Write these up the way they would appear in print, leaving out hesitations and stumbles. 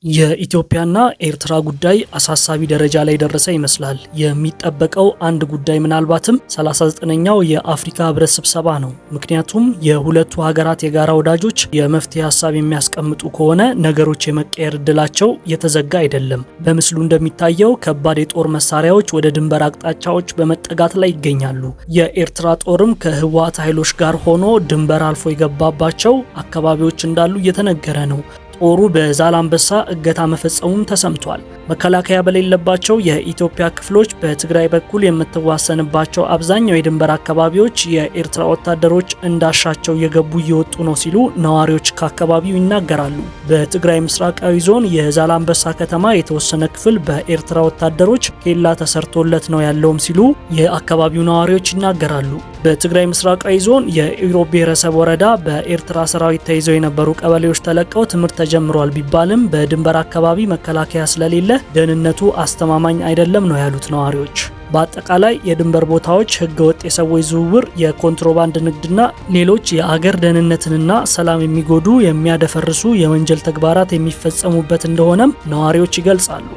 የኢትዮጵያና ኤርትራ ጉዳይ አሳሳቢ ደረጃ ላይ ደረሰ ይመስላል። የሚጠበቀው አንድ ጉዳይ ምናልባትም 39ኛው የአፍሪካ ህብረት ስብሰባ ነው። ምክንያቱም የሁለቱ ሀገራት የጋራ ወዳጆች የመፍትሄ ሀሳብ የሚያስቀምጡ ከሆነ ነገሮች የመቀየር እድላቸው የተዘጋ አይደለም። በምስሉ እንደሚታየው ከባድ የጦር መሳሪያዎች ወደ ድንበር አቅጣጫዎች በመጠጋት ላይ ይገኛሉ። የኤርትራ ጦርም ከህወሓት ኃይሎች ጋር ሆኖ ድንበር አልፎ የገባባቸው አካባቢዎች እንዳሉ እየተነገረ ነው። ጦሩ በዛላምበሳ እገታ መፈጸሙም ተሰምቷል። መከላከያ በሌለባቸው የኢትዮጵያ ክፍሎች በትግራይ በኩል የምትዋሰንባቸው አብዛኛው የድንበር አካባቢዎች የኤርትራ ወታደሮች እንዳሻቸው እየገቡ እየወጡ ነው ሲሉ ነዋሪዎች ከአካባቢው ይናገራሉ። በትግራይ ምስራቃዊ ዞን የዛላምበሳ ከተማ የተወሰነ ክፍል በኤርትራ ወታደሮች ኬላ ተሰርቶለት ነው ያለውም ሲሉ የአካባቢው ነዋሪዎች ይናገራሉ። በትግራይ ምስራቃዊ ዞን የኢሮብ ብሔረሰብ ወረዳ በኤርትራ ሰራዊት ተይዘው የነበሩ ቀበሌዎች ተለቀው ትምህርት ተጀምሯል ቢባልም በድንበር አካባቢ መከላከያ ስለሌለ ደህንነቱ አስተማማኝ አይደለም ነው ያሉት ነዋሪዎች። በአጠቃላይ የድንበር ቦታዎች ህገወጥ የሰዎች ዝውውር፣ የኮንትሮባንድ ንግድና ሌሎች የአገር ደህንነትንና ሰላም የሚጎዱ የሚያደፈርሱ የወንጀል ተግባራት የሚፈጸሙበት እንደሆነም ነዋሪዎች ይገልጻሉ።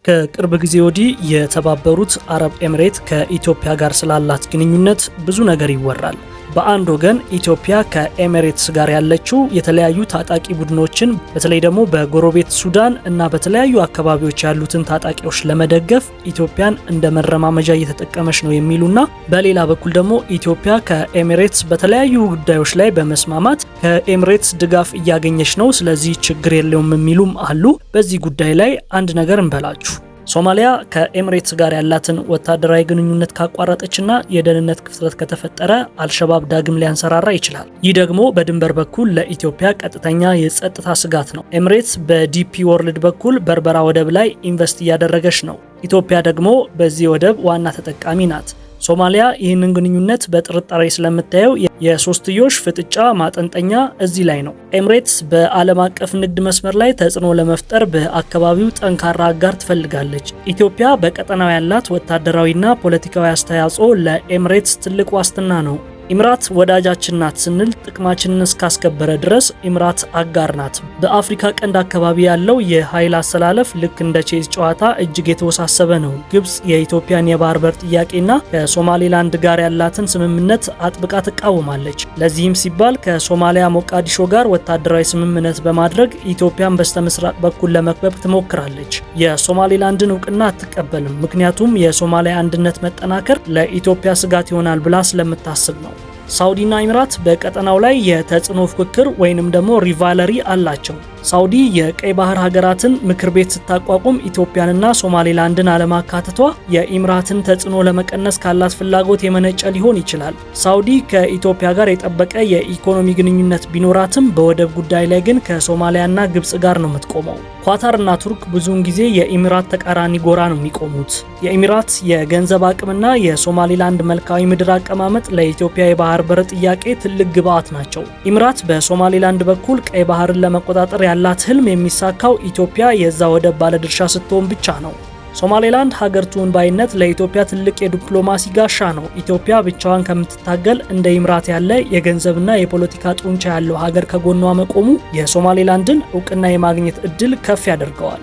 ከቅርብ ጊዜ ወዲህ የተባበሩት አረብ ኤምሬት ከኢትዮጵያ ጋር ስላላት ግንኙነት ብዙ ነገር ይወራል። በአንድ ወገን ኢትዮጵያ ከኤሚሬትስ ጋር ያለችው የተለያዩ ታጣቂ ቡድኖችን በተለይ ደግሞ በጎረቤት ሱዳን እና በተለያዩ አካባቢዎች ያሉትን ታጣቂዎች ለመደገፍ ኢትዮጵያን እንደ መረማመጃ እየተጠቀመች ነው የሚሉና በሌላ በኩል ደግሞ ኢትዮጵያ ከኤሚሬትስ በተለያዩ ጉዳዮች ላይ በመስማማት ከኤሚሬትስ ድጋፍ እያገኘች ነው፣ ስለዚህ ችግር የለውም የሚሉም አሉ። በዚህ ጉዳይ ላይ አንድ ነገር እንበላችሁ። ሶማሊያ ከኤሚሬትስ ጋር ያላትን ወታደራዊ ግንኙነት ካቋረጠችና የደህንነት ክፍተት ከተፈጠረ አልሸባብ ዳግም ሊያንሰራራ ይችላል። ይህ ደግሞ በድንበር በኩል ለኢትዮጵያ ቀጥተኛ የጸጥታ ስጋት ነው። ኤሚሬትስ በዲፒ ወርልድ በኩል በርበራ ወደብ ላይ ኢንቨስት እያደረገች ነው። ኢትዮጵያ ደግሞ በዚህ ወደብ ዋና ተጠቃሚ ናት። ሶማሊያ ይህንን ግንኙነት በጥርጣሬ ስለምታየው የሶስትዮሽ ፍጥጫ ማጠንጠኛ እዚህ ላይ ነው። ኤሚሬትስ በዓለም አቀፍ ንግድ መስመር ላይ ተጽዕኖ ለመፍጠር በአካባቢው ጠንካራ አጋር ትፈልጋለች። ኢትዮጵያ በቀጠናው ያላት ወታደራዊና ፖለቲካዊ አስተዋጽኦ ለኤሚሬትስ ትልቅ ዋስትና ነው። ኢሚራት ወዳጃችን ናት ስንል ጥቅማችንን እስካስከበረ ድረስ ኢሚራት አጋር ናት። በአፍሪካ ቀንድ አካባቢ ያለው የኃይል አሰላለፍ ልክ እንደ ቼዝ ጨዋታ እጅግ የተወሳሰበ ነው። ግብጽ የኢትዮጵያን የባህር በር ጥያቄና ከሶማሌላንድ ጋር ያላትን ስምምነት አጥብቃ ትቃወማለች። ለዚህም ሲባል ከሶማሊያ ሞቃዲሾ ጋር ወታደራዊ ስምምነት በማድረግ ኢትዮጵያን በስተምስራቅ በኩል ለመክበብ ትሞክራለች። የሶማሌላንድን እውቅና አትቀበልም፣ ምክንያቱም የሶማሊያ አንድነት መጠናከር ለኢትዮጵያ ስጋት ይሆናል ብላ ስለምታስብ ነው። ሳውዲና ኢሚራት በቀጠናው ላይ የተጽዕኖ ፍክክር ወይንም ደግሞ ሪቫለሪ አላቸው። ሳውዲ የቀይ ባህር ሀገራትን ምክር ቤት ስታቋቁም ኢትዮጵያንና ሶማሌላንድን አለማካተቷ የኢሚራትን ተጽዕኖ ለመቀነስ ካላት ፍላጎት የመነጨ ሊሆን ይችላል። ሳውዲ ከኢትዮጵያ ጋር የጠበቀ የኢኮኖሚ ግንኙነት ቢኖራትም በወደብ ጉዳይ ላይ ግን ከሶማሊያና ግብጽ ጋር ነው የምትቆመው። ኳታርና ቱርክ ብዙውን ጊዜ የኢሚራት ተቃራኒ ጎራ ነው የሚቆሙት። የኢሚራት የገንዘብ አቅምና የሶማሌላንድ መልካዊ ምድር አቀማመጥ ለኢትዮጵያ የባህር በር ጥያቄ ትልቅ ግብአት ናቸው። ኢሚራት በሶማሌላንድ በኩል ቀይ ባህርን ለመቆጣጠር ያላት ህልም የሚሳካው ኢትዮጵያ የዛ ወደብ ባለድርሻ ስትሆን ብቻ ነው። ሶማሌላንድ ሀገር ትሁን ባይነት ለኢትዮጵያ ትልቅ የዲፕሎማሲ ጋሻ ነው። ኢትዮጵያ ብቻዋን ከምትታገል እንደ ኢሚራት ያለ የገንዘብና የፖለቲካ ጡንቻ ያለው ሀገር ከጎኗ መቆሙ የሶማሌላንድን እውቅና የማግኘት እድል ከፍ ያደርገዋል።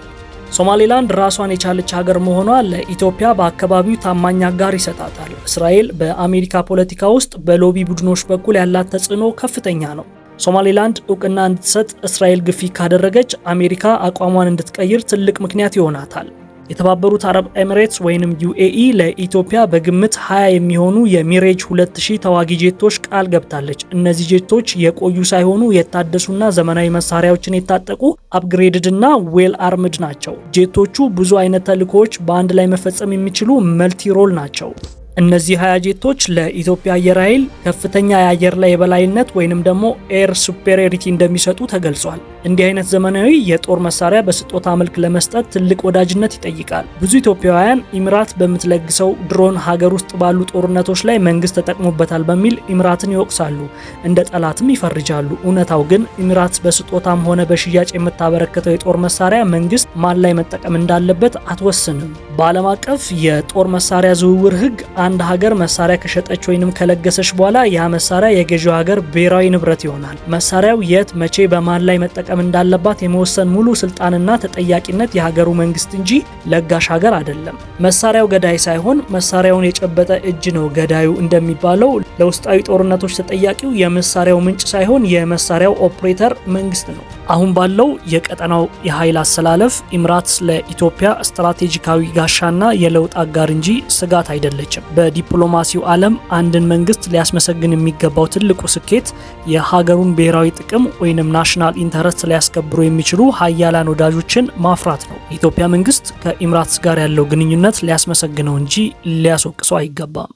ሶማሌላንድ ራሷን የቻለች ሀገር መሆኗ ለኢትዮጵያ በአካባቢው ታማኝ አጋር ይሰጣታል። እስራኤል በአሜሪካ ፖለቲካ ውስጥ በሎቢ ቡድኖች በኩል ያላት ተጽዕኖ ከፍተኛ ነው። ሶማሌላንድ እውቅና እንድትሰጥ እስራኤል ግፊት ካደረገች አሜሪካ አቋሟን እንድትቀይር ትልቅ ምክንያት ይሆናታል። የተባበሩት አረብ ኤሚሬትስ ወይንም ዩኤኢ ለኢትዮጵያ በግምት 20 የሚሆኑ የሚሬጅ 2000 ተዋጊ ጄቶች ቃል ገብታለች። እነዚህ ጄቶች የቆዩ ሳይሆኑ የታደሱና ዘመናዊ መሳሪያዎችን የታጠቁ አፕግሬድድ እና ዌል አርምድ ናቸው። ጄቶቹ ብዙ አይነት ተልእኮዎች በአንድ ላይ መፈጸም የሚችሉ መልቲ ሮል ናቸው። እነዚህ 20 ጄቶች ለኢትዮጵያ አየር ኃይል ከፍተኛ የአየር ላይ የበላይነት ወይንም ደግሞ ኤር ሱፔሪዮሪቲ እንደሚሰጡ ተገልጿል። እንዲህ አይነት ዘመናዊ የጦር መሳሪያ በስጦታ መልክ ለመስጠት ትልቅ ወዳጅነት ይጠይቃል። ብዙ ኢትዮጵያውያን ኢሚራት በምትለግሰው ድሮን ሀገር ውስጥ ባሉ ጦርነቶች ላይ መንግስት ተጠቅሞበታል በሚል ኢሚራትን ይወቅሳሉ፣ እንደ ጠላትም ይፈርጃሉ። እውነታው ግን ኢሚራት በስጦታም ሆነ በሽያጭ የምታበረክተው የጦር መሳሪያ መንግስት ማን ላይ መጠቀም እንዳለበት አትወስንም። በዓለም አቀፍ የጦር መሳሪያ ዝውውር ህግ አንድ ሀገር መሳሪያ ከሸጠች ወይንም ከለገሰች በኋላ ያ መሳሪያ የገዢው ሀገር ብሔራዊ ንብረት ይሆናል። መሳሪያው የት፣ መቼ፣ በማን ላይ መጠቀም እንዳለባት የመወሰን ሙሉ ስልጣንና ተጠያቂነት የሀገሩ መንግስት እንጂ ለጋሽ ሀገር አይደለም። መሳሪያው ገዳይ ሳይሆን መሳሪያውን የጨበጠ እጅ ነው ገዳዩ እንደሚባለው ለውስጣዊ ጦርነቶች ተጠያቂው የመሳሪያው ምንጭ ሳይሆን የመሳሪያው ኦፕሬተር መንግስት ነው። አሁን ባለው የቀጠናው የኃይል አሰላለፍ ኢሚራት ለኢትዮጵያ ስትራቴጂካዊ ጋሻና የለውጥ አጋር እንጂ ስጋት አይደለችም። በዲፕሎማሲው ዓለም አንድን መንግስት ሊያስመሰግን የሚገባው ትልቁ ስኬት የሀገሩን ብሔራዊ ጥቅም ወይንም ናሽናል ኢንተረስት ሊያስከብሩ የሚችሉ ሀያላን ወዳጆችን ማፍራት ነው። የኢትዮጵያ መንግስት ከኢሚራት ጋር ያለው ግንኙነት ሊያስመሰግነው እንጂ ሊያስወቅሰው አይገባም።